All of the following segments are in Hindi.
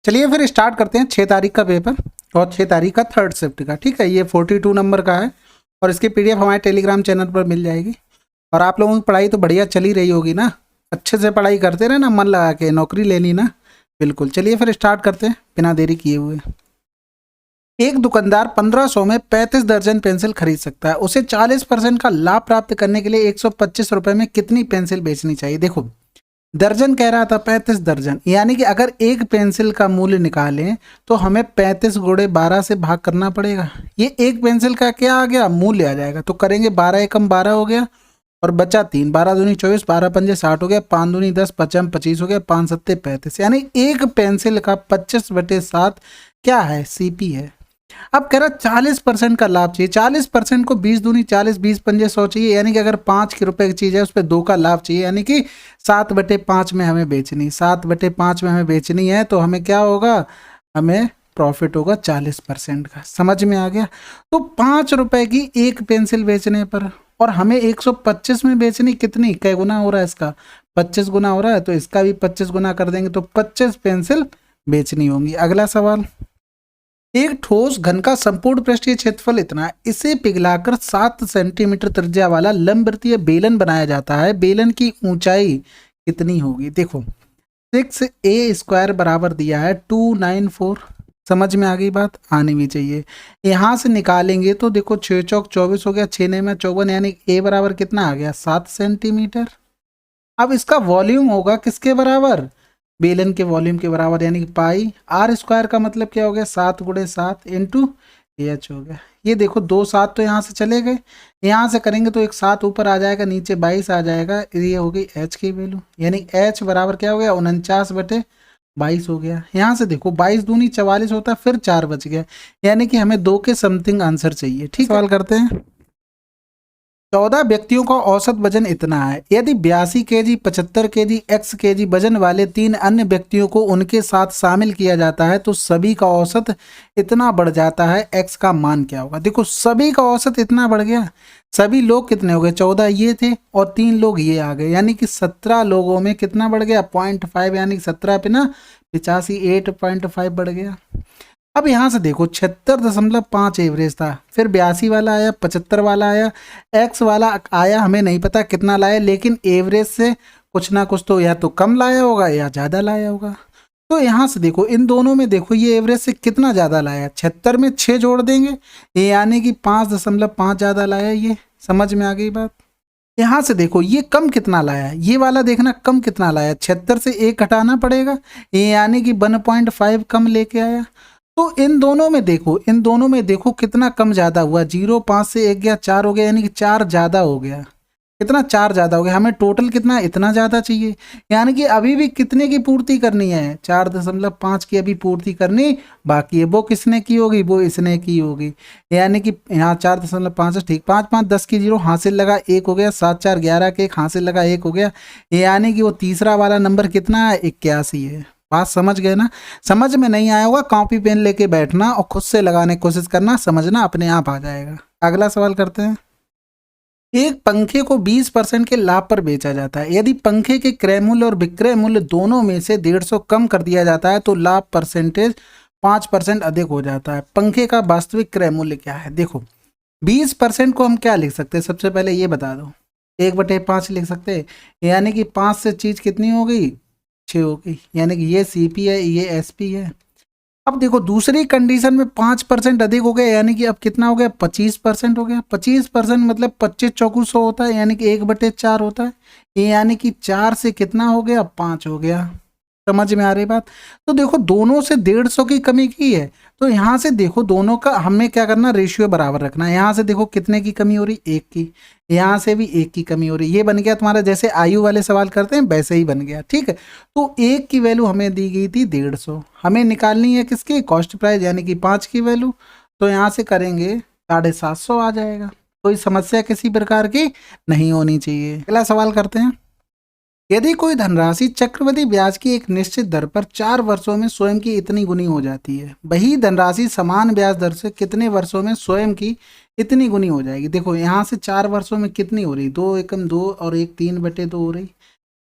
चलिए फिर स्टार्ट करते हैं 6 तारीख का पेपर और 6 तारीख का थर्ड शिफ्ट का। ठीक है, ये 42 नंबर का है और इसकी पीडीएफ हमारे टेलीग्राम चैनल पर मिल जाएगी। और आप लोगों की पढ़ाई तो बढ़िया चली रही होगी ना, अच्छे से पढ़ाई करते रहे ना, मन लगा के, नौकरी लेनी ना। बिल्कुल, चलिए फिर स्टार्ट करते हैं बिना देरी किए हुए। एक दुकानदार 1500 में 35 दर्जन पेंसिल खरीद सकता है। उसे 40% का लाभ प्राप्त करने के लिए 125 रुपए में कितनी पेंसिल बेचनी चाहिए? देखो, दर्जन कह रहा था, 35 दर्जन, यानी कि अगर एक पेंसिल का मूल्य निकालें तो हमें 35 गुणे 12 से भाग करना पड़ेगा। ये एक पेंसिल का क्या आ गया? मूल्य आ जाएगा। तो करेंगे 12 एकम 12 हो गया और बचा 3, 12 दूनी 24, 12 पंजे 60 हो गया, 5 दूनी 10, 55 25 हो गया, 5 सत्ते 35, यानी एक पेंसिल का 25/7 क्या है? सीपी है। अब कह रहा 40% का लाभ चाहिए। 40% को 20 दूनी 40, 20 पंजे 100 चाहिए, यानी कि अगर 5 के रुपए की चीज़ है उस पर 2 का लाभ चाहिए, यानी कि 7/5 में हमें बेचनी। 7/5 में हमें बेचनी है तो हमें क्या होगा? हमें प्रॉफिट होगा 40% का। समझ में आ गया? तो 5 रुपए की एक पेंसिल बेचने पर और हमें 125 में बेचनी, कितनी, कै गुना हो रहा है इसका? 25 गुना हो रहा है, तो इसका भी 25 गुना कर देंगे तो 25 पेंसिल बेचनी होंगी। अगला सवाल, एक ठोस घन का संपूर्ण पृष्ठीय क्षेत्रफल इतना है, इसे पिघलाकर 7 सेंटीमीटर त्रिज्या वाला लंबवृत्तीय बेलन बनाया जाता है। बेलन की ऊंचाई कितनी होगी? देखो, 6a² बराबर दिया है 294। समझ में आ गई बात? आनी भी चाहिए। यहां से निकालेंगे तो देखो 6 चौक 24 हो गया, 6 9 में 54, यानी a बराबर कितना आ गया? 7 सेंटीमीटर। अब इसका वॉल्यूम होगा किसके बराबर? बेलन के वॉल्यूम के बराबर, यानी कि पाई r² का मतलब क्या हो गया? 7 गुणे 7 इंटू एच हो गया। ये देखो 2 7 तो यहाँ से चले गए, यहाँ से करेंगे तो एक 7 ऊपर आ जाएगा, नीचे 22 आ जाएगा। ये हो गई एच की वैल्यू, यानी एच बराबर क्या हो गया? 49/22 हो गया। यहाँ से देखो 22 दूनी 44 होता है, फिर 4 बच गया, यानी कि हमें 2 के समथिंग आंसर चाहिए। ठीक, सवाल करते हैं। 14 व्यक्तियों का औसत वजन इतना है। यदि 82 केजी, 75 केजी, x केजी वजन वाले 3 अन्य व्यक्तियों को उनके साथ शामिल किया जाता है तो सभी का औसत इतना बढ़ जाता है, x का मान क्या होगा? देखो, सभी का औसत इतना बढ़ गया। सभी लोग कितने हो गए? 14 ये थे और 3 लोग ये आ गए, यानी कि 17 लोगों में कितना बढ़ गया? 0.5, यानी कि 17 पे ना 85, 8.5 बढ़ गया। अब यहाँ से देखो 76.5 एवरेज था, फिर 82 वाला आया, 75 वाला आया, एक्स वाला आया, हमें नहीं पता कितना लाया, लेकिन एवरेज से कुछ ना कुछ तो या तो कम लाया होगा या ज़्यादा लाया होगा। तो यहाँ से देखो इन दोनों में, देखो ये एवरेज से कितना ज़्यादा लाया? 76 में 6 जोड़ देंगे, यानी कि 5.5 ज़्यादा लाया। ये समझ में आ गई बात? यहाँ से देखो ये कम कितना लाया, ये वाला देखना कम कितना लाया, 76 से 1 घटाना पड़ेगा, यानी कि 1.5 कम लेके आया। तो इन दोनों में देखो, इन दोनों में देखो कितना कम ज़्यादा हुआ। 0 5 से 1 गया, 4 हो गया, यानी कि 4 ज़्यादा हो गया। कितना? 4 ज़्यादा हो गया। हमें टोटल कितना? इतना ज़्यादा चाहिए, यानी कि अभी भी कितने की पूर्ति करनी है? 4.5 की अभी पूर्ति करनी बाकी है। वो किसने की होगी? वो इसने की होगी, यानी कि यहाँ 4.5 ठीक, 5 5 10 की 0 हासिल लगा, 1 हो गया, 7 4 11 के 1 हासिल लगा, 1 हो गया, यानी कि वो तीसरा वाला नंबर कितना है? 81 है। बात समझ गए ना? समझ में नहीं आया होगा, कॉपी पेन लेके बैठना और खुद से लगाने की कोशिश करना, समझना अपने आप आ जाएगा। अगला सवाल करते हैं। एक पंखे को 20% के लाभ पर बेचा जाता है। यदि पंखे के क्रय मूल्य और विक्रय मूल्य दोनों में से 150 कम कर दिया जाता है तो लाभ परसेंटेज 5% अधिक हो जाता है। पंखे का वास्तविक क्रय मूल्य क्या है? देखो, 20% को हम क्या लिख सकते हैं? सबसे पहले ये बता दो, 1/5 लिख सकते हैं, यानी कि 5 से चीज कितनी हो गई? 6 हो गई, यानी कि ये सीपी है, ये एसपी है। अब देखो दूसरी कंडीशन में 5% अधिक हो गया, यानी कि अब कितना हो गया? 25% हो गया। 25% मतलब 25 चौकू 100 होता है, यानी कि 1/4 होता है, यानी कि 4 से कितना हो गया? 5 हो गया। समझ में आ रही बात? तो देखो दोनों से 150 की कमी की है, तो यहाँ से देखो दोनों का हमें क्या करना? रेशियो बराबर रखना है। यहाँ से देखो कितने की कमी हो रही? 1 की। यहाँ से भी 1 की कमी हो रही। ये बन गया तुम्हारा, जैसे आयु वाले सवाल करते हैं वैसे ही बन गया। ठीक है, तो 1 की वैल्यू हमें दी गई थी 150, हमें निकालनी है किसकी? कॉस्ट प्राइस, यानी कि 5 की वैल्यू। तो यहाँ से करेंगे 750 आ जाएगा। कोई समस्या किसी प्रकार की नहीं होनी चाहिए। अगला सवाल करते हैं। यदि कोई धनराशि चक्रवृद्धि ब्याज की एक निश्चित दर पर 4 वर्षों में स्वयं की इतनी गुनी हो जाती है, वही धनराशि समान ब्याज दर से कितने वर्षों में स्वयं की इतनी गुनी हो जाएगी? देखो यहाँ से 4 वर्षों में कितनी हो रही? 2 एकम 2 और 1 3/2 हो रही।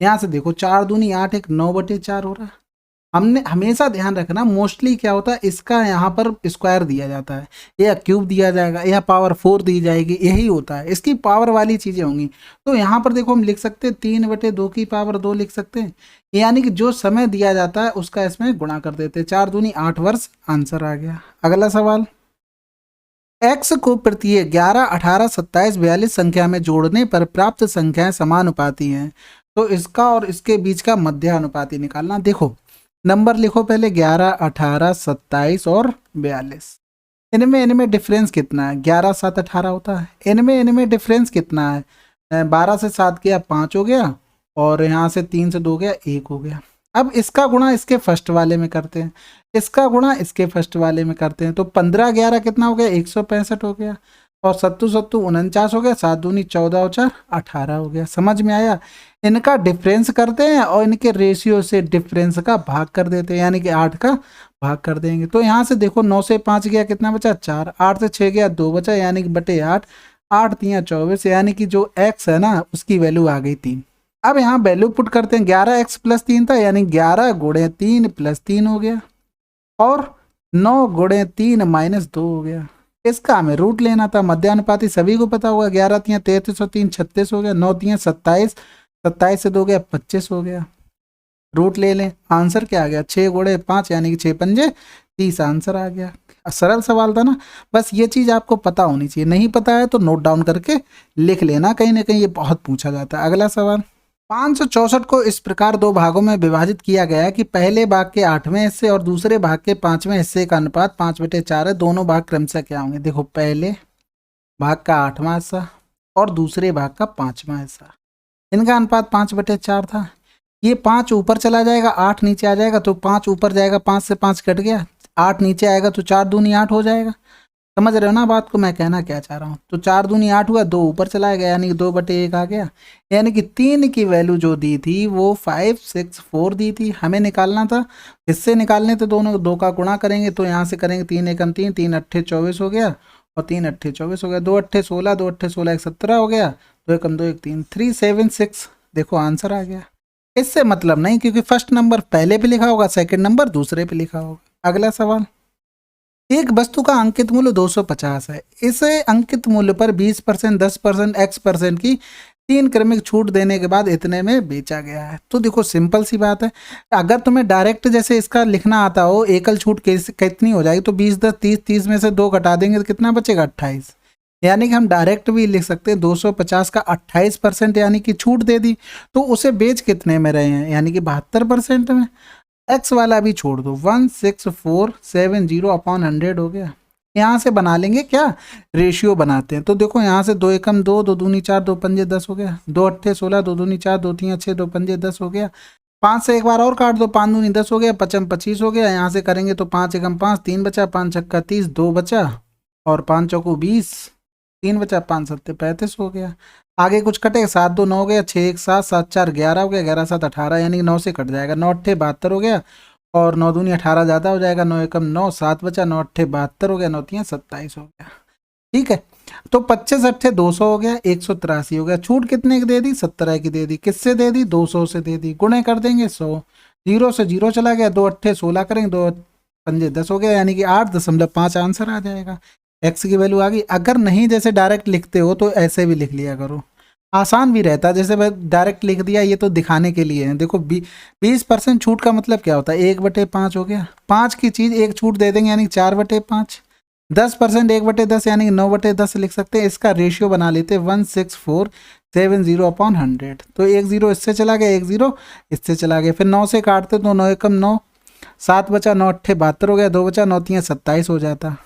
यहाँ से देखो 4 दूनी 8, 1 9/4 हो रहा है। हमने हमेशा ध्यान रखना, मोस्टली क्या होता है इसका यहाँ पर स्क्वायर दिया जाता है या क्यूब दिया जाएगा या पावर 4 दी जाएगी, यही होता है, इसकी पावर वाली चीज़ें होंगी। तो यहाँ पर देखो हम लिख सकते हैं 3/2 की पावर 2 लिख सकते हैं, यानी कि जो समय दिया जाता है उसका इसमें गुणा कर देते हैं। 4 दूनी 8 वर्ष, आंसर आ गया। अगला सवाल, x को प्रत्येक 11, 18, 27, 42 संख्या में जोड़ने पर प्राप्त संख्याएं समानुपाती हैं, तो इसका और इसके बीच का मध्यानुपाती निकालना। देखो नंबर लिखो पहले, 11, 18, 27 और 42। इनमें डिफरेंस कितना है? 11, 7, 18 होता है। इनमें डिफरेंस कितना है? 12 से 7 गया 5 हो गया, और यहाँ से 3 से 2 गया 1 हो गया। अब इसका गुणा इसके फर्स्ट वाले में करते हैं, इसका गुणा इसके फर्स्ट वाले में करते हैं, तो 15, 11 कितना हो गया? 165 हो गया, और 7 7 49 हो गया, 7 दूनी 14 और 4 18 हो गया। समझ में आया? इनका डिफरेंस करते हैं और इनके रेशियो से डिफरेंस का भाग कर देते हैं, यानी कि 8 का भाग कर देंगे। तो यहाँ से देखो 9 से 5 गया कितना बचा? 4, 8 से 6 गया 2 बचा, यानी कि बटे 8, 8 3 24, यानी कि जो x है ना उसकी वैल्यू आ गई 3। अब यहाँ वैल्यू पुट करते हैं, 11x + 3 था, यानी 11 × 3 + 3 हो गया, और 9 × 3 - 2 हो गया। इसका हमें रूट लेना था। मध्यानुपाती सभी को पता होगा, 11 3 33 और 3 36 हो गया, 9 3 27, 27 से 2 गया 25 हो गया। रूट ले लें, आंसर क्या आ गया? 6 × 5, यानी कि 6 पंजे 30, आंसर आ गया। सरल सवाल था ना, बस ये चीज़ आपको पता होनी चाहिए। नहीं पता है तो नोट डाउन करके लिख लेना, कहीं ना कहीं ये बहुत पूछा जाता है। अगला सवाल, 564 को इस प्रकार 2 भागों में विभाजित किया गया है कि पहले भाग के 8वें हिस्से और दूसरे भाग के 5वें हिस्से का अनुपात 5/4 है। दोनों भाग क्रमशः क्या होंगे? देखो पहले भाग का 8वां हिस्सा और दूसरे भाग का 5वां हिस्सा, इनका अनुपात 5/4 था। ये 5 ऊपर चला जाएगा, 8 नीचे आ जाएगा, तो 5 ऊपर जाएगा, 5 से 5 कट गया, 8 नीचे आएगा, तो 4 दूनी 8 हो जाएगा। समझ रहे हो ना बात को, मैं कहना क्या चाह रहा हूँ? तो 4 दूनी 8 हुआ, 2 ऊपर चला गया, यानी कि 2/1 आ गया, यानी कि 3 की वैल्यू जो दी थी वो 564 दी थी। हमें निकालना था, इससे निकालने थे दोनों, 2 का गुणा करेंगे, तो यहाँ से करेंगे 3 एकम 3, 3 अट्ठे 24 हो गया, और 3 अट्ठे 24 हो गया, 2 अट्ठे 16, 2 अट्ठे 16 17 हो गया, 2 एकम 2 1 3, 376। देखो आंसर आ गया। इससे मतलब नहीं, क्योंकि फर्स्ट नंबर पहले पे लिखा होगा, सेकंड नंबर दूसरे पे लिखा होगा। अगला सवाल, एक वस्तु का अंकित मूल्य 250 है, इसे अंकित मूल्य पर 20%, 10%, x% की 3 क्रमिक छूट देने के बाद इतने में बेचा गया है। तो देखो सिंपल सी बात है, अगर तुम्हें डायरेक्ट जैसे इसका लिखना आता हो, एकल छूट कितनी हो जाएगी? तो 20 10 30, 30 में से 2 घटा देंगे तो कितना बचेगा? 28। यानी कि हम डायरेक्ट भी लिख सकते हैं 250 का 28% यानी कि छूट दे दी, तो उसे बेच कितने में रहे हैं? यानी कि 72% में। एक्स वाला भी छोड़ दो, 16470/100 हो गया। यहाँ से बना लेंगे क्या? रेशियो बनाते हैं। तो देखो यहाँ से 2 एकम 2, 2 दूनी 4, 2 पंजे 10 हो गया, 2 अट्ठे 16, 2 दूनी 4, 2 तीन 6, 2 पंजे 10 हो गया। 5 से एक बार और काट दो, 5 दूनी 10 हो गया, 55 25 हो गया। यहाँ से करेंगे तो 5 एकम 5, 3 बचा, 5 छक्का 30, 2 बचा, और 5 चौको 20, 3 बचा, 5 सत्ते 35 हो गया। आगे कुछ कटे, 7 2 9 हो गया, 6 1 7, 7 4 11 हो गया, 11 7 18, यानी कि 9 से कट जाएगा, 9 अट्ठे 72 हो गया, और 9 दूनी 18 ज़्यादा हो जाएगा, 9 एकम 9, 7 बचा, 9 अट्ठे 72 हो गया, 9 तीन 27 हो गया। ठीक है, तो 25 अट्ठे 200 हो गया, 183 हो गया। छूट कितने की दे दी? 17 की दे दी। किससे दे दी? 200 से दे दी। गुणे कर देंगे 100, 0 से 0 चला गया, 2 अट्ठे 16 करेंगे, 2 पंजे 10 हो गया, यानी कि 8.5 आंसर आ जाएगा। एक्स की वैल्यू आ गई। अगर नहीं जैसे डायरेक्ट लिखते हो तो ऐसे भी लिख लिया करो, आसान भी रहता है। जैसे मैं डायरेक्ट लिख दिया, ये तो दिखाने के लिए है। देखो 20% छूट का मतलब क्या होता है? 1/5 हो गया, 5 की चीज़ 1 छूट दे देंगे, यानी 4/5। 10% 1/10, यानी 9/10 लिख सकते हैं। इसका रेशियो बना लेते हैं 16470/100। तो 1 0 इससे चला गया, 1 0 इससे चला गया, फिर 9 से काटते तो 9 एकम 9, 7 बचा, 9 अट्ठे 72 हो गया, 2 बचा, 9 तीन 27 हो जाता।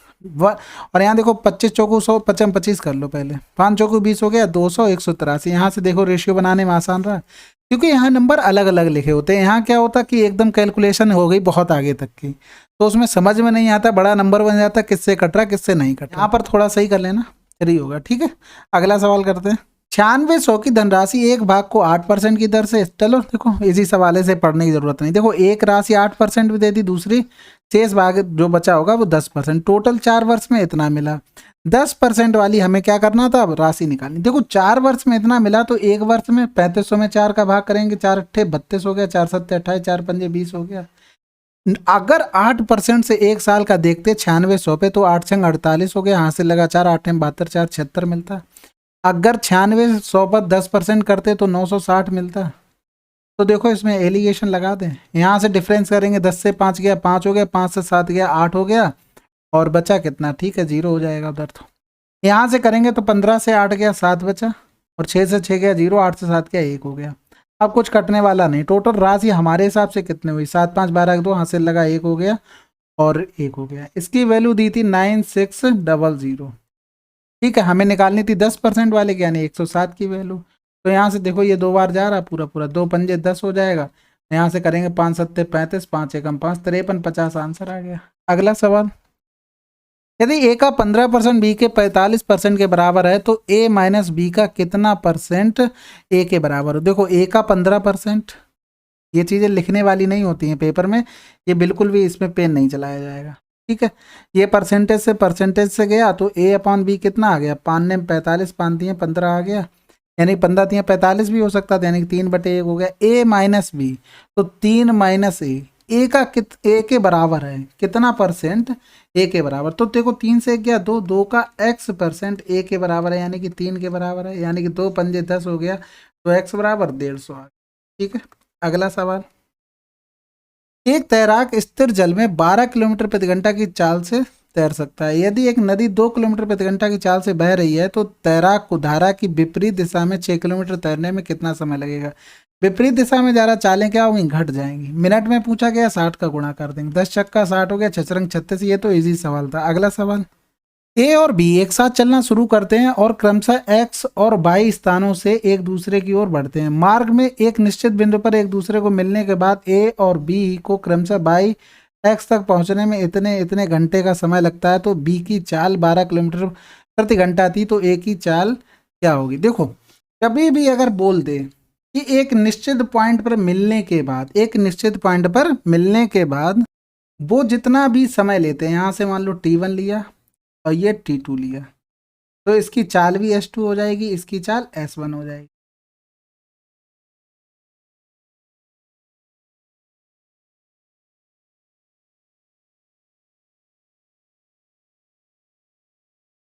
और यहाँ देखो 25 चौकू 100, 55 25 कर लो पहले, 5 चौकू 20 हो गया, 200 183। यहाँ से देखो रेशियो बनाने में आसान रहा, क्योंकि यहाँ नंबर अलग अलग लिखे होते हैं। यहाँ क्या होता कि एकदम कैलकुलेशन हो गई बहुत आगे तक की, तो उसमें समझ में नहीं आता, बड़ा नंबर बन जाता किससे कट रहा किससे नहीं कट रहा। यहाँ पर थोड़ा सही कर लेना, फिर ही होगा। ठीक है, अगला सवाल करते हैं। 9600 की धनराशि एक भाग को 8% की दर से, चलो देखो इसी सवाले से पढ़ने की जरूरत नहीं। देखो एक राशि 8% भी दे दी, दूसरी शेष भाग जो बचा होगा वो 10%। टोटल 4 वर्ष में इतना मिला। 10% वाली हमें क्या करना था? अब राशि निकालनी। देखो 4 वर्ष में इतना मिला, तो एक वर्ष में 3500 में 4 का भाग करेंगे, 4 अट्ठे 32 हो गया, 4 सत्ते 28, 4 पंजे 20 हो गया। अगर 8% से एक साल का देखते 9600 पे तो 8 से 48 हो गया, यहाँ से लगातार 8 में 72 4 76 मिलता। अगर 9600 पर 10% करते तो 960 मिलता। तो देखो इसमें एलिगेशन लगा दें, यहाँ से डिफरेंस करेंगे, 10 से 5 गया 5 हो गया, 5 से 7 गया 8 हो गया, और बचा कितना, ठीक है 0 हो जाएगा उधर। तो यहाँ से करेंगे तो 15 से 8 गया 7 बचा, और 6 से 6 गया 0, 8 से 7 गया 1 हो गया। अब कुछ कटने वाला नहीं, टोटल राशि हमारे हिसाब से कितने हुई, 7 5 12 2, हासिल लगा 1 हो गया और 1 हो गया। इसकी वैल्यू दी थी 9600, ठीक है, हमें निकालनी थी 10% वाले की, यानी 107 की वैल्यू। तो यहाँ से देखो ये 2 बार जा रहा, पूरा पूरा 2 पंजे 10 हो जाएगा, यहाँ से करेंगे 5 सत्ते 35, 5 एकम 5 53, 50 आंसर आ गया। अगला सवाल, यदि ए का 15% बी के 45% के बराबर है तो ए माइनस बी का कितना परसेंट ए के बराबर हो। देखो ए का 15%, ये चीज़ें लिखने वाली नहीं होती हैं पेपर में, ये बिल्कुल भी इसमें पेन नहीं चलाया जाएगा, ठीक है। ये परसेंटेज से गया तो ए अपॉन बी कितना आ गया, 5 ने 45, 5 दिए 15 आ गया, यानी 15 दिए 45 भी हो सकता था, यानी 3/1 हो गया। ए माइनस बी, तो 3 माइनस ए का ए के बराबर है कितना परसेंट, ए के बराबर। तो देखो 3 से 1 गया 2, 2 का x% ए के बराबर है, यानी कि 3 के बराबर है, यानी कि 2 पंजे 10 हो गया, तो x बराबर 150 आ गया, ठीक है। अगला सवाल, एक तैराक स्थिर जल में 12 किलोमीटर प्रति घंटा की चाल से तैर सकता है। यदि एक नदी 2 किलोमीटर प्रति घंटा की चाल से बह रही है तो तैराक को धारा की विपरीत दिशा में 6 किलोमीटर तैरने में कितना समय लगेगा। विपरीत दिशा में जा रहा, चालें क्या होंगी, घट जाएंगी। मिनट में पूछा गया, 60 का गुणा कर देंगे, 10 छक्का 60 हो गया, 6 36। ये तो इजी सवाल था। अगला सवाल, ए और बी एक साथ चलना शुरू करते हैं और क्रमशः एक्स और वाई स्थानों से एक दूसरे की ओर बढ़ते हैं। मार्ग में एक निश्चित बिंदु पर एक दूसरे को मिलने के बाद ए और बी को क्रमशः बाई एक्स तक पहुंचने में इतने इतने घंटे का समय लगता है। तो बी की चाल 12 किलोमीटर प्रति घंटा थी, तो ए की चाल क्या होगी। देखो कभी भी अगर बोल दे कि एक निश्चित पॉइंट पर मिलने के बाद, एक निश्चित पॉइंट पर मिलने के बाद वो जितना भी समय लेते हैं, यहाँ से मान लो T1 लिया और ये T2 लिया, तो इसकी चाल भी S2 हो जाएगी, इसकी चाल S1 हो जाएगी।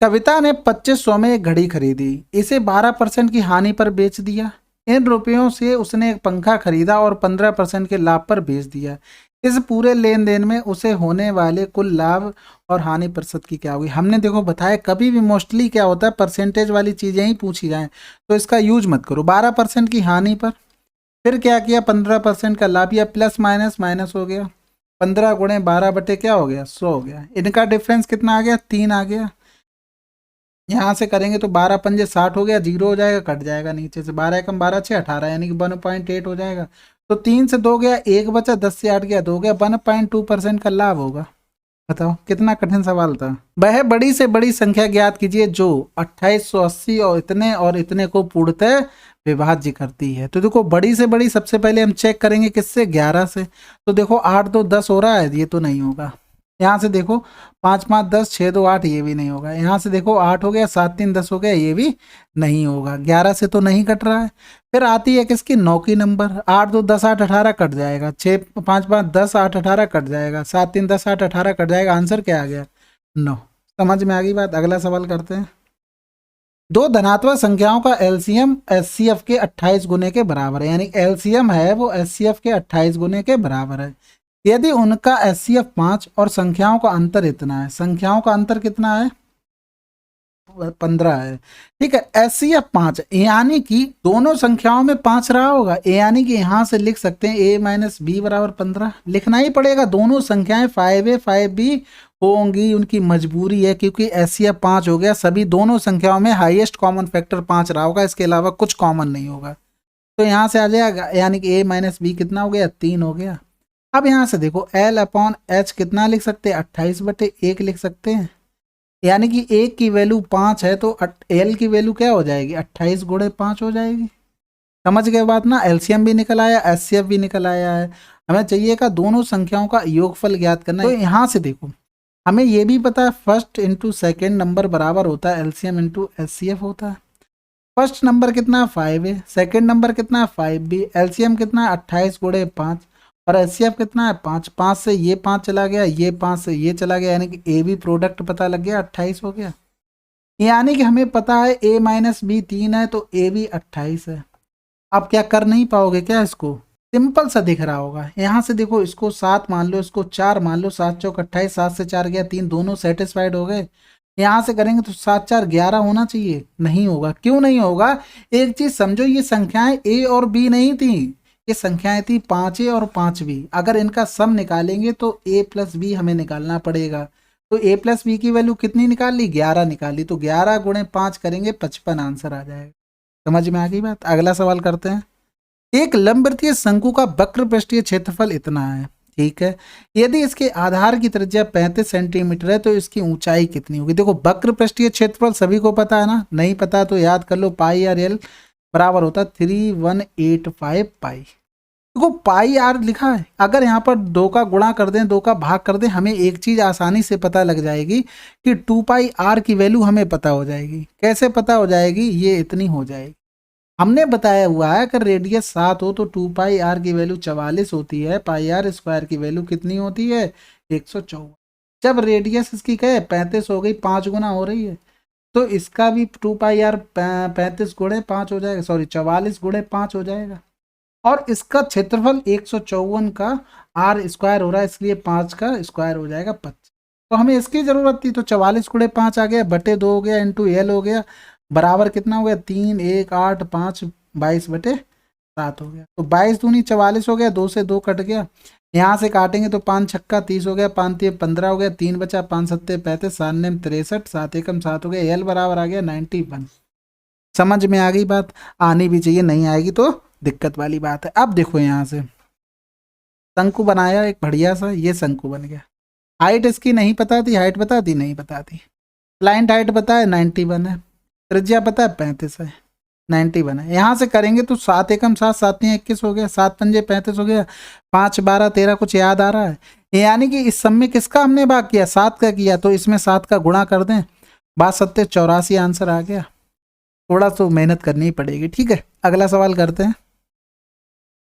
कविता ने 2500 में एक घड़ी खरीदी, इसे 12% की हानि पर बेच दिया। इन रुपयों से उसने एक पंखा खरीदा और 15% के लाभ पर बेच दिया। इस पूरे लेन देन में उसे होने वाले कुल लाभ और हानि प्रतिशत की क्या होगी। हमने देखो बताया, कभी भी मोस्टली क्या होता है, परसेंटेज वाली चीज़ें ही पूछी जाएं, तो इसका यूज मत करो। 12% की हानि पर, फिर क्या किया, 15% का लाभ, या प्लस माइनस माइनस हो गया, 15 गुणे 12 बटे क्या हो गया, 100 हो गया। इनका डिफरेंस कितना आ गया, 3 आ गया। यहाँ से करेंगे तो 12 पंजे 60 हो गया, 0 हो जाएगा, कट जाएगा नीचे से, 12 एकम 12 6 18, यानी कि 1.8 हो जाएगा। तो 3 से 2 गया, 1 बचा, 10 से 8 गया 2 गया, 1.2% का लाभ होगा। बताओ कितना कठिन सवाल था। वह बड़ी से बड़ी संख्या ज्ञात कीजिए जो 2880 और इतने को पूर्णतः विभाज्य करती है। तो देखो बड़ी से बड़ी सबसे पहले हम चेक करेंगे किससे, 11 से। तो देखो 8 2 10 हो रहा है, ये तो नहीं होगा। यहाँ से देखो 5 5 10 6 2 8, ये भी नहीं होगा। यहाँ से देखो 8 हो गया, 7 3 10 हो गया, ये भी नहीं होगा। 11 से तो नहीं कट रहा है। फिर आती है किसकी, 9 की नंबर। 8 2 10 8 18 कट जाएगा, 6 5 5 10 8 18 कट जाएगा, 7 3 10 8 18 कट जाएगा। आंसर क्या आ गया, 9। समझ में आ गई बात। अगला सवाल करते हैं। दो धनात्मक संख्याओं का एलसीएम एचसीएफ के 28 गुने के बराबर है, यानी एलसीएम है वो एचसीएफ के 28 गुने के बराबर है। यदि उनका एचसीएफ 5 और संख्याओं का अंतर इतना है, संख्याओं का अंतर कितना है, 15 है, ठीक है। एचसीएफ 5 यानी कि दोनों संख्याओं में 5 रहा होगा, यानी कि यहां से लिख सकते हैं a माइनस बी बराबर 15। लिखना ही पड़ेगा, दोनों संख्याएं 5a 5b होंगी, उनकी मजबूरी है, क्योंकि एचसीएफ 5 हो गया। सभी दोनों संख्याओं में हाईएस्ट कॉमन फैक्टर 5 रहा होगा, इसके अलावा कुछ कॉमन नहीं होगा। तो यहाँ से आ जाएगा, यानी कि a माइनस बी कितना हो गया, 3 हो गया। अब यहाँ से देखो L अपॉन एच कितना लिख सकते हैं, 28 बटे 1 लिख सकते हैं, यानी कि 1 की वैल्यू 5 है तो L की वैल्यू क्या हो जाएगी, 28 गुणे 5 हो जाएगी। समझ गए बात ना। एलसीएम भी निकल आया, एचसीएफ भी निकल आया है। हमें चाहिए का दोनों संख्याओं का योगफल ज्ञात करना है। तो यहाँ से देखो हमें ये भी पता है फर्स्ट इंटू सेकेंड नंबर बराबर होता है एलसीएम इंटू एचसीएफ होता है। फर्स्ट नंबर कितना 5 है, सेकेंड नंबर कितना 5b, एलसीएम कितना 28 गुणे 5, और एचसीएफ कितना है 5, 5 से ये 5 चला गया, ये 5 से ये चला गया, यानी कि ए बी प्रोडक्ट पता लग गया, 28 हो गया। यानी कि हमें पता है ए माइनस बी 3 है तो ए बी 28 है। आप क्या कर नहीं पाओगे क्या इसको? सिंपल सा दिख रहा होगा। यहाँ से देखो, इसको 7 मान लो, इसको 4 मान लो, 7 चौक 28, 7 से 4 गया 3, दोनों सेटिस्फाइड हो गए। यहाँ से करेंगे तो 7 4 11 होना चाहिए, नहीं होगा। क्यों नहीं होगा? एक चीज समझो, ये संख्याएं ए और बी नहीं थी, ये संख्याएं थी 5a और 5b। अगर इनका सम निकालेंगे तो a प्लस बी हमें निकालना पड़ेगा। तो a प्लस बी की वैल्यू कितनी निकाल ली? 11 निकाल ली। तो 11 गुणे 5 करेंगे 55 आंसर आ जाएगा। समझ में आ गई बात? अगला सवाल करते हैं। एक लंबवृत्तीय शंकु का वक्र पृष्ठीय क्षेत्रफल इतना है, ठीक है। यदि इसके आधार की त्रिज्या 35 सेंटीमीटर है तो इसकी ऊंचाई कितनी होगी? देखो, वक्र पृष्ठीय क्षेत्रफल सभी को पता है ना, नहीं पता तो याद कर लो, पाई आर एल बराबर होता है 3185 पाई। देखो पाई आर लिखा है, अगर यहाँ पर 2 का गुणा कर दें, 2 का भाग कर दें, हमें एक चीज आसानी से पता लग जाएगी कि 2 पाई आर की वैल्यू हमें पता हो जाएगी। कैसे पता हो जाएगी? ये इतनी हो जाएगी। हमने बताया हुआ है अगर रेडियस 7 हो तो 2 पाई आर की वैल्यू 44 होती है, पाई आर स्क्वायर की वैल्यू कितनी होती है? 154। जब रेडियस इसकी क्या है 35 हो गई, 5 गुना हो रही है, तो इसका भी 2 पाई आर 35 गुणे 5 हो जाएगा, सॉरी 44 गुणे 5 हो जाएगा। और इसका क्षेत्रफल 154 का आर स्क्वायर हो रहा है, इसलिए 5 का स्क्वायर हो जाएगा 25। तो हमें इसकी जरूरत थी, तो 44 गुणे 5 आ गया, बटे 2 हो गया, इंटू एल हो गया, बराबर कितना हो गया? 3 1 8 5 22 बटे 7 हो गया। तो 22 दूनी 44 हो गया, 2 से 2 कट गया, यहाँ से काटेंगे तो 5 छक्का 30 हो गया, 5 3 15 हो गया, 3 बचा, 5 7 35, 7 9 63, 7 एकम 7 हो गया, एल बराबर आ गया 91। समझ में आ गई बात? आनी भी चाहिए, नहीं आएगी तो दिक्कत वाली बात है। अब देखो, यहाँ से शंकु बनाया एक बढ़िया सा, ये शंकु बन गया। हाइट इसकी नहीं पता थी, हाइट बता दी? नहीं बता दी। क्लाइंट हाइट पता है 91 है, त्रिज्या पता है 35 है, 91 है। यहाँ से करेंगे तो 7 एकम 7, 7 3 21 हो गया, 7 पंजे 35 हो गया, 5 12 13, कुछ याद आ रहा है? यानी कि इस सब में किसका हमने भाग किया? 7 का किया, तो इसमें 7 का गुणा कर दें, 62 84 आंसर आ गया। थोड़ा तो मेहनत करनी ही पड़ेगी, ठीक है। अगला सवाल करते हैं।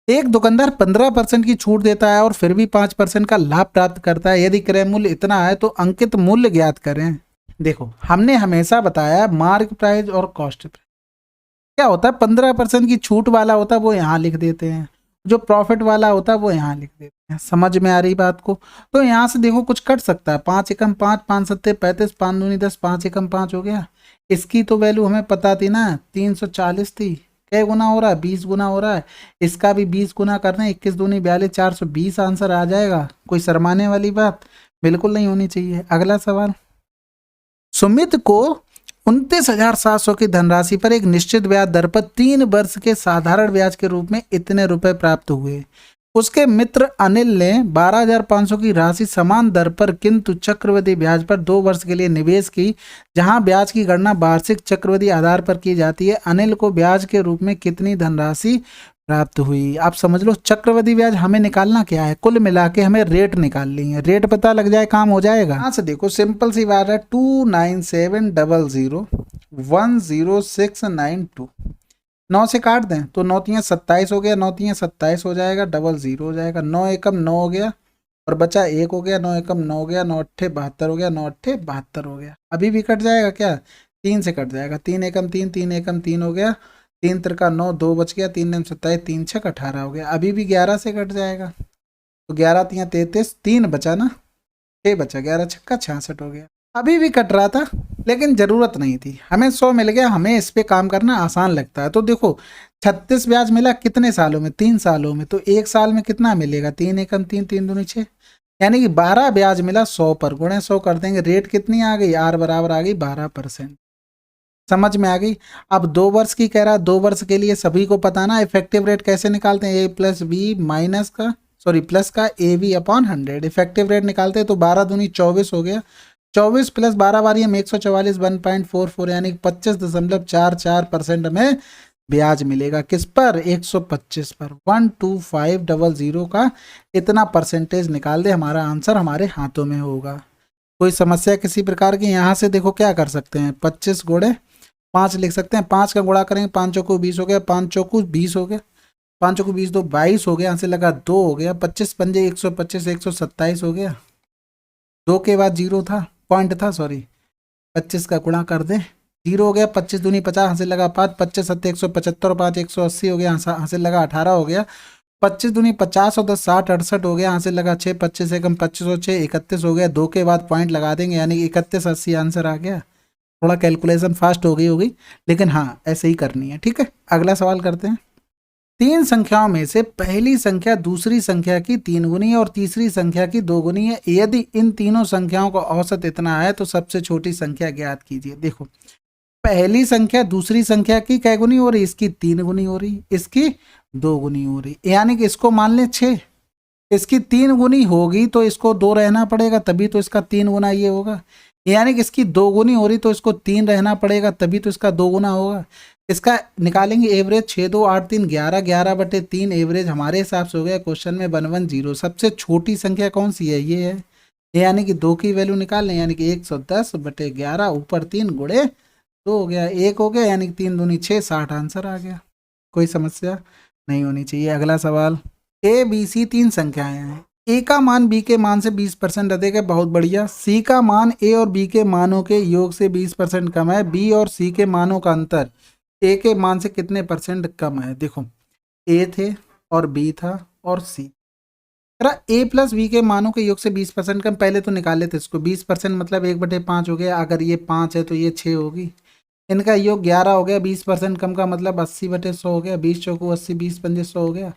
एक दुकानदार 15% की छूट देता है और फिर भी 5% का लाभ प्राप्त करता है। यदि क्रय मूल्य इतना है तो अंकित मूल्य ज्ञात करें। देखो, हमने हमेशा बताया मार्क प्राइस और कॉस्ट प्राइस क्या होता है। 15% की छूट वाला होता है वो यहाँ लिख देते हैं, जो प्रॉफिट वाला होता है वो यहाँ लिख देते हैं। समझ में आ रही बात को? तो यहाँ से देखो कुछ कट सकता है, 5 एकम 5, 5 सत्ते 35, 5 दूनी 10, 5 एकम 5 हो गया। इसकी तो वैल्यू हमें पता थी ना, 340 थी। क्या गुना हो रहा है? 20 गुना हो रहा है। इसका भी 20 गुना करना है, 21 दूनी 42, 420 आंसर आ जाएगा। कोई शर्माने वाली बात बिल्कुल नहीं होनी चाहिए। अगला सवाल। सुमित को 29,700 की धनराशि पर एक निश्चित ब्याज दर पर 3 वर्ष के साधारण ब्याज के रूप में इतने रुपए प्राप्त हुए। उसके मित्र अनिल ने 12,500 की राशि समान दर पर किंतु चक्रवृद्धि ब्याज पर 2 वर्ष के लिए निवेश की, जहां ब्याज की गणना वार्षिक चक्रवृद्धि आधार पर की जाती है। अनिल को ब्याज के रूप में कितनी धनराशि प्राप्त हुई? आप समझ लो, चक्रवृद्धि ब्याज हमें निकालना क्या है, कुल मिला के हमें रेट निकालनी है। रेट पता लग जाए काम हो जाएगा। यहाँ से देखो सिंपल सी बात है, 2970010692, 9 से काट दें तो 9 3 27 हो गया, 9 3 27 हो जाएगा, 00 हो जाएगा, 9 एकम 9 हो गया और बचा 1 हो गया, 9 एकम 9 हो गया, 9 अट्ठे 72 हो गया, 9 अट्ठे 72 हो गया। अभी भी कट जाएगा क्या? 3 से कट जाएगा, 3 एकम 3, 3 एकम 3 हो गया, 3 त्रिका 9, 2 बच गया, 3 9 27, 3 6 18 हो गया। अभी भी 11 से कट जाएगा, तो 11 3 33, 3 बचा ना, 6 बचा, 11 छक्का 66 हो गया। अभी भी कट रहा था लेकिन जरूरत नहीं थी, हमें 100 मिल गया। हमें इस पे काम करना आसान लगता है। तो देखो 36 ब्याज मिला कितने सालों में? 3 सालों में। तो 1 साल में कितना मिलेगा? 3 एकम 3, 3 दूनी 6, यानी कि 12 ब्याज मिला 100 पर, गुणे 100 कर देंगे। रेट कितनी आ गई? आर बराबर आ गई 12%। समझ में आ गई? अब 2 वर्ष की कह रहा है, 2 वर्ष के लिए सभी को पता ना इफेक्टिव रेट कैसे निकालते हैं, ए प्लस बी माइनस का सॉरी प्लस का A B upon 100। Effective rate निकालते हैं तो 12 दूनी 24 हो गया, 24 प्लस 12 बारी हम 144, 1.44 यानी 25.44% हमें ब्याज मिलेगा। किस पर? 125 पर। 12500 का इतना परसेंटेज निकाल दे, हमारा आंसर हमारे हाथों में होगा। कोई समस्या किसी प्रकार की? यहाँ से देखो क्या कर सकते हैं, 25 गुणे 5 लिख सकते हैं। 5 का गुणा करेंगे, 5 चौको 20 हो गया, 5 चौको 20 हो गया, 5 को 20 दो 22 हो गया, यहाँ से लगा 2 हो गया, 25 पंजे 125, 127 हो गया, 2 के बाद 0 था, पॉइंट था सॉरी, 25 का गुणा कर दें, 0 हो गया, 25 दूनी 50, यहाँ से लगा 5, 25 सत्ते 175 और 5 180 हो गया, यहाँ से लगा 18 हो गया, 25 दूनी 50 और 10 60 68 हो गया, यहाँ से लगा 6, 25 एकम 25 और 6 31 हो गया, 2 के बाद पॉइंट लगा देंगे, यानी 31 80 आंसर आ गया। थोड़ा कैलकुलेशन फास्ट हो गई होगी, लेकिन हाँ ऐसे ही करनी है, ठीक है। अगला सवाल करते हैं। 3 संख्याओं में से पहली संख्या दूसरी संख्या की 3 गुनी और तीसरी संख्या की 2 गुनी है, यदि इन तीनों संख्याओं का औसत इतना है तो सबसे छोटी संख्या ज्ञात कीजिए। देखो, पहली संख्या दूसरी संख्या की कै गुनी हो रही, इसकी 3 गुनी हो रही, इसकी 2 गुनी हो रही, यानी कि इसको मान लें 6, इसकी 3 गुनी होगी तो इसको 2 रहना पड़ेगा, तभी तो इसका 3 गुना ये होगा, यानी कि इसकी 2 गुनी हो रही तो इसको 3 रहना पड़ेगा, तभी तो इसका 2 गुना होगा। इसका निकालेंगे एवरेज, 6 2 8 3 11, 11/3 एवरेज हमारे हिसाब से हो गया क्वेश्चन में 110। सबसे छोटी संख्या कौन सी है, ये है, यानी कि 2 की वैल्यू निकाल लें, यानी कि 110/11 ऊपर 3 गुणे 2 हो गया, 1 हो गया, यानी कि 3 दूनी 6 60 आंसर आ गया। कोई समस्या नहीं होनी चाहिए। अगला सवाल, ए बी सी 3 संख्याएं हैं, ए का मान बी के मान से 20% अधिक है, बहुत बढ़िया। सी का मान ए और बी के मानों के योग से 20% कम है, बी और सी के मानों का अंतर ए के मान से कितने परसेंट कम है। देखो, ए थे और बी था और सी, ए प्लस बी के मानों के योग से 20% कम, पहले तो निकाले थे इसको, 20% मतलब 1/5 हो गया, अगर ये 5 है तो ये 6 होगी, इनका योग 11 हो गया, 20% कम का मतलब 80/100 हो गया, 20 चौको 80, 20 पंजे 100 हो गया,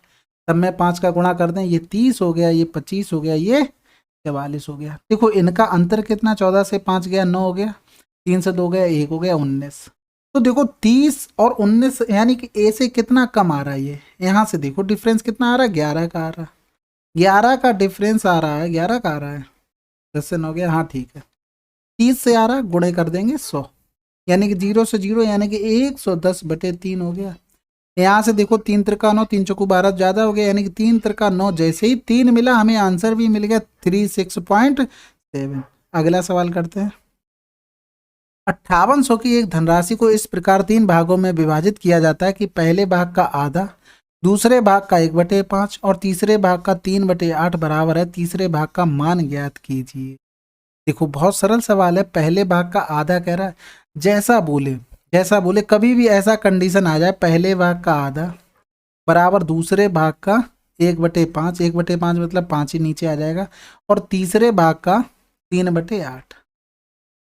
तब में 5 का गुणा कर दें, ये 30 हो गया, ये 25 हो गया, ये 44 हो गया। देखो इनका अंतर कितना, 14 से 5 गया 9 हो गया, 3 से 2 गया 1 हो गया 19। तो देखो 30 और 19 यानी कि ए से कितना कम आ रहा है, ये यहाँ से देखो डिफरेंस कितना आ रहा है, 11 का आ रहा है, 11 का डिफरेंस आ रहा है, 11 का आ रहा है, 10 से 9 गया, हाँ ठीक है, 30 से आ रहा है, गुणे कर देंगे 100, यानी कि 0 से 0 यानी कि 110/3 हो गया। यहाँ से देखो 3 त्रिका 9, 3 चौको 12 ज़्यादा हो गया, यानी कि 3 त्रिका 9, जैसे ही 3 मिला हमें आंसर भी मिल गया 36.7। अगला सवाल करते हैं। 5800 की एक धनराशि को इस प्रकार 3 भागों में विभाजित किया जाता है कि पहले भाग का आधा, दूसरे भाग का 1/5 और तीसरे भाग का 3/8 बराबर है, तीसरे भाग का मान ज्ञात कीजिए। देखो बहुत सरल सवाल है, पहले भाग का आधा कह रहा है, जैसा बोले कभी भी ऐसा कंडीशन आ जाए, पहले भाग का आधा बराबर दूसरे भाग का 1/5, 1/5 मतलब 5 ही नीचे आ जाएगा, और तीसरे भाग का 3/8।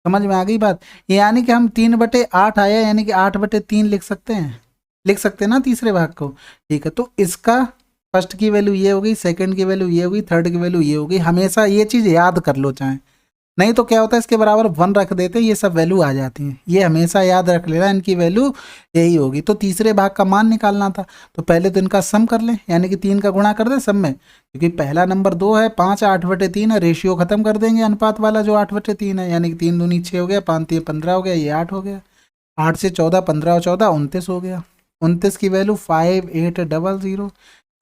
समझ में आ गई बात, यानी कि हम 3/8 आया, यानी कि 8/3 लिख सकते हैं ना तीसरे भाग को, ठीक है। तो इसका फर्स्ट की वैल्यू ये होगी, सेकंड की वैल्यू ये होगी, थर्ड की वैल्यू ये होगी, हमेशा ये चीज़ याद कर लो, चाहे नहीं तो क्या होता है इसके बराबर 1 रख देते हैं, ये सब वैल्यू आ जाती हैं, ये हमेशा याद रख लेना, इनकी वैल्यू यही होगी। तो तीसरे भाग का मान निकालना था, तो पहले तो इनका सम कर लें, यानी कि 3 का गुणा कर दें सम में, क्योंकि पहला नंबर 2 है, 5 8/3 है, रेशियो खत्म कर देंगे अनुपात वाला जो 8/3 है, यानी कि 3 दूनी 6 हो गया, 5 3 15 हो गया, ये 8 हो गया, 8 से 14 15 और 14 29 हो गया, 29 की वैल्यू 5800।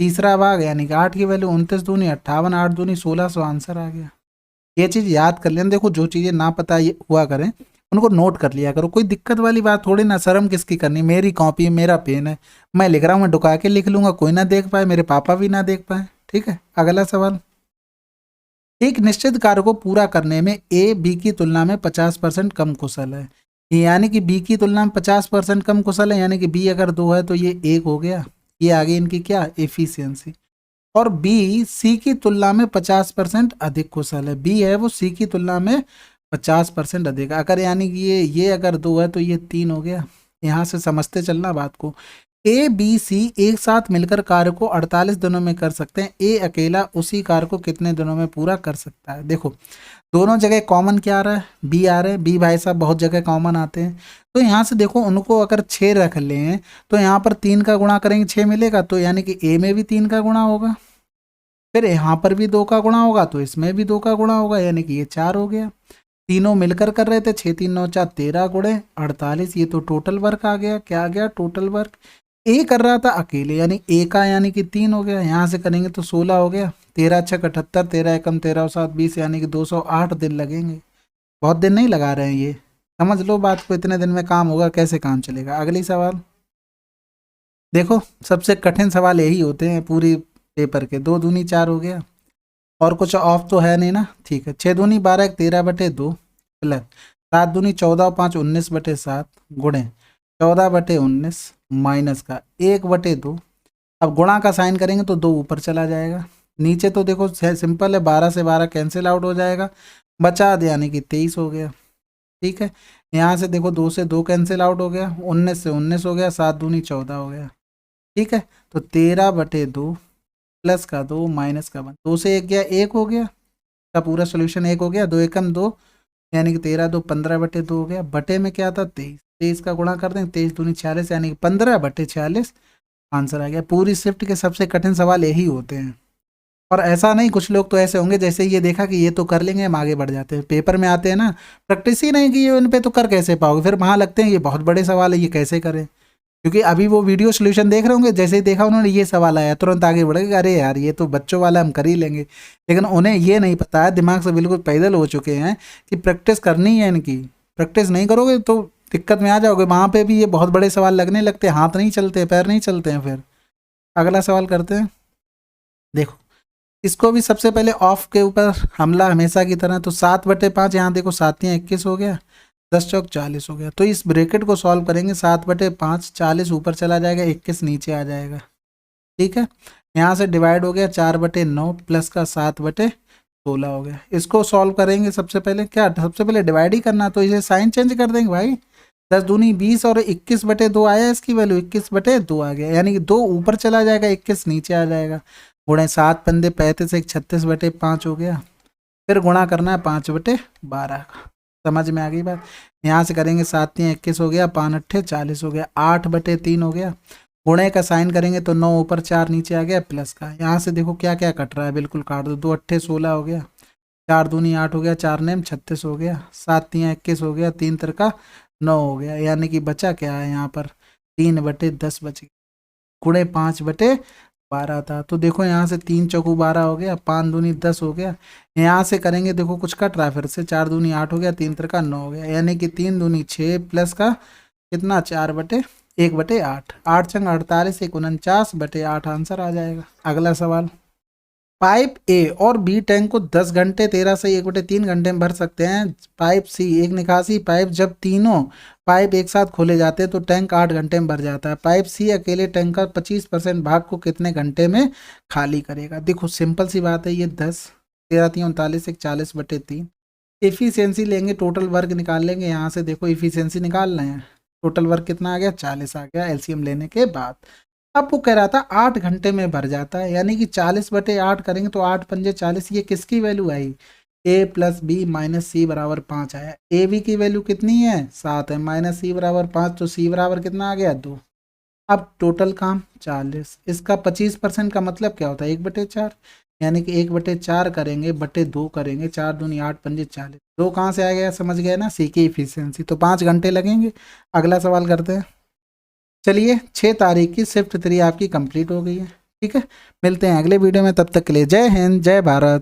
तीसरा भाग यानी कि 8 की वैल्यू 29 दूनी 58, 8 दूनी 1600 आंसर आ गया। ये चीज़ याद कर लेना। देखो जो चीज़ें ना पता हुआ करें उनको नोट कर लिया करो, कोई दिक्कत वाली बात थोड़ी ना, शर्म किसकी करनी, मेरी कॉपी मेरा पेन है, मैं लिख रहा हूँ, मैं डुका के लिख लूँगा, कोई ना देख पाए, मेरे पापा भी ना देख पाए, ठीक है। अगला सवाल, एक निश्चित कार्य को पूरा करने में ए बी की तुलना में 50% कम कुशल है, यानी कि बी की तुलना में 50% कम कुशल है, यानी कि बी अगर 2 है तो ये 1 हो गया, ये आगे इनकी क्या एफिशिएंसी, और बी सी की तुलना में 50% अधिक कुशल है, बी है वो सी की तुलना में 50% अधिक, अगर यानी कि ये अगर 2 है तो ये 3 हो गया। यहाँ से समझते चलना बात को, ए बी सी एक साथ मिलकर कार्य को 48 दिनों में कर सकते हैं, ए अकेला उसी कार्य को कितने दिनों में पूरा कर सकता है। देखो दोनों जगह कॉमन क्या आ रहा है, बी आ रहा है, बी भाई साहब बहुत जगह कॉमन आते हैं, तो यहाँ से देखो उनको अगर 6 रख लें तो यहाँ पर 3 का गुणा करेंगे 6 मिलेगा, तो यानी कि ए में भी 3 का गुणा होगा, फिर यहाँ पर भी 2 का गुणा होगा, तो इसमें भी 2 का गुणा होगा, यानी कि ये 4 हो गया। तीनों मिलकर कर रहे थे, 6 3 9 4 13 गुणे 48, ये तो टोटल वर्क आ गया, क्या आ गया टोटल वर्क। ए कर रहा था अकेले, यानी ए का यानी कि 3 हो गया, यहाँ से करेंगे तो 16 हो गया, 13 6 78, 13 एकम 13 7 20, यानी कि 208 दिन लगेंगे। बहुत दिन नहीं लगा रहे हैं ये, समझ लो बात को, इतने दिन में काम होगा, कैसे काम चलेगा। अगली सवाल, देखो सबसे कठिन सवाल यही होते हैं पूरी पेपर के। 2 दूनी 4 हो गया, और कुछ ऑफ तो है नहीं ना, ठीक है। 6 दूनी 12 13/2 प्लस 7 दूनी 14 और 5 19/7 गुणे 14/19 माइनस का 1/2। अब गुणा का साइन करेंगे तो 2 ऊपर चला जाएगा, नीचे तो देखो सिंपल है, 12 से 12 कैंसिल आउट हो जाएगा, बचा दे यानी कि 23 हो गया। ठीक है, यहाँ से देखो 2 से 2 कैंसिल आउट हो गया, 19 से 19 हो गया, 7 दूनी 14 हो गया। ठीक है, तो 13/2 प्लस का 2 माइनस का 1, 2 से 1 गया 1 हो गया, का पूरा सोल्यूशन 1 हो गया, 2 एकम 2 यानी कि 13 2 15/2 हो गया। बटे में क्या था 23, 23 का गुणा कर दें, 23 दूनी 46 यानी कि 15/46 आंसर आ गया। पूरी शिफ्ट के सबसे कठिन सवाल यही होते हैं। और ऐसा नहीं, कुछ लोग तो ऐसे होंगे जैसे ये देखा कि ये तो कर लेंगे, हम आगे बढ़ जाते हैं, पेपर में आते हैं ना प्रैक्टिस ही नहीं की उन पे, तो कर कैसे पाओगे, फिर वहाँ लगते हैं ये बहुत बड़े सवाल है, ये कैसे करें। क्योंकि अभी वो वीडियो सोल्यूशन देख रहे होंगे, जैसे ही देखा उन्होंने ये सवाल आया तुरंत आगे बढ़ गए, अरे यार ये तो बच्चों वाला हम कर ही लेंगे। लेकिन उन्हें ये नहीं पता है, दिमाग से बिल्कुल पैदल हो चुके हैं कि प्रैक्टिस करनी है इनकी। प्रैक्टिस नहीं करोगे तो दिक्कत में आ जाओगे, वहाँ पे भी ये बहुत बड़े सवाल लगने लगते हैं, हाथ नहीं चलते, पैर नहीं चलते हैं। फिर अगला सवाल करते हैं। देखो इसको भी सबसे पहले ऑफ के ऊपर हमला हमेशा की तरह, तो 7/5 यहाँ देखो 7 या 21 हो गया, 10 चौक 40 हो गया। तो इस ब्रैकेट को सॉल्व करेंगे, 7/5 40 ऊपर चला जाएगा, 21 नीचे आ जाएगा। ठीक है, यहाँ से डिवाइड हो गया 4/9 प्लस का 7/16 हो गया। इसको सॉल्व करेंगे सबसे पहले, क्या सबसे पहले डिवाइड ही करना, तो इसे साइन चेंज कर देंगे भाई। 10 दूनी 20 और 21/2 आया, इसकी वैल्यू 21/2 आ गया, यानी कि 2 ऊपर चला जाएगा, 21 नीचे आ जाएगा। गुणे 7 पंदे 35 36/5 हो गया। फिर गुणा करना है 5/12 का। समझ में आ गई बात। यहाँ से करेंगे 7 या 21 हो गया, 5 अट्ठे 40 हो गया, 8/3 हो गया। गुणे का साइन करेंगे तो 9 ऊपर 4 नीचे आ गया, प्लस का। यहाँ से देखो क्या क्या कट रहा है, बिल्कुल काट दो। 2 अट्ठे 16 हो गया, 4 दूनी 8 हो गया, 4 नेम 36 हो गया, 7 या 21 हो गया, 3 तिरका 9 हो गया, यानी कि बचा क्या है यहाँ पर 3/10 बच गया। गुणे 5/12 था, तो देखो यहाँ से 3 चौकू 12 हो गया, 5 दूनी 10 हो गया। यहाँ से करेंगे देखो कुछ कट रहा है, फिर से 4 दूनी 8 हो गया, 3 तिरका 9 हो गया, यानी कि 3 दूनी 6 प्लस का कितना 4/1/8, 8 चंग 48 1 49/8 आंसर आ जाएगा। अगला सवाल, पाइप ए और बी टैंक को 10 घंटे 13 से 1/3 घंटे में भर सकते हैं। पाइप सी एक निकासी पाइप, जब तीनों पाइप एक साथ खोले जाते हैं तो टैंक 8 घंटे में भर जाता है। पाइप सी अकेले टैंक का 25% भाग को कितने घंटे में खाली करेगा। देखो सिंपल सी बात है, ये 10 13 3 39 1 40/3 एफिशिएंसी लेंगे, टोटल वर्क निकाल लेंगे। यहाँ से देखो एफिशिएंसी निकाल रहे हैं, टोटल वर्क कितना आ गया 40 आ गया एलसीएम लेने के बाद। अब वो कह रहा था 8 घंटे में भर जाता है, यानी कि 40/8 करेंगे तो 8 पंजे 40, ये किसकी वैल्यू आई a plus B minus C बराबर 5 आया। ए बी की वैल्यू कितनी है 7 है, माइनस सी बराबर 5, तो सी बराबर कितना आ गया 2। अब टोटल काम 40, इसका 25% का मतलब क्या होता है 1/4, यानी कि 1/4 करेंगे बटे 2 करेंगे, 4 दूनी 8 पंजे 40, 2 कहाँ से आ गया समझ गया ना, सी की इफिशियंसी। तो 5 घंटे लगेंगे। अगला सवाल करते हैं। चलिए 6 तारीख की शिफ्ट 3 आपकी कंप्लीट हो गई है। ठीक है, मिलते हैं अगले वीडियो में, तब तक के लिए जय हिंद जय भारत।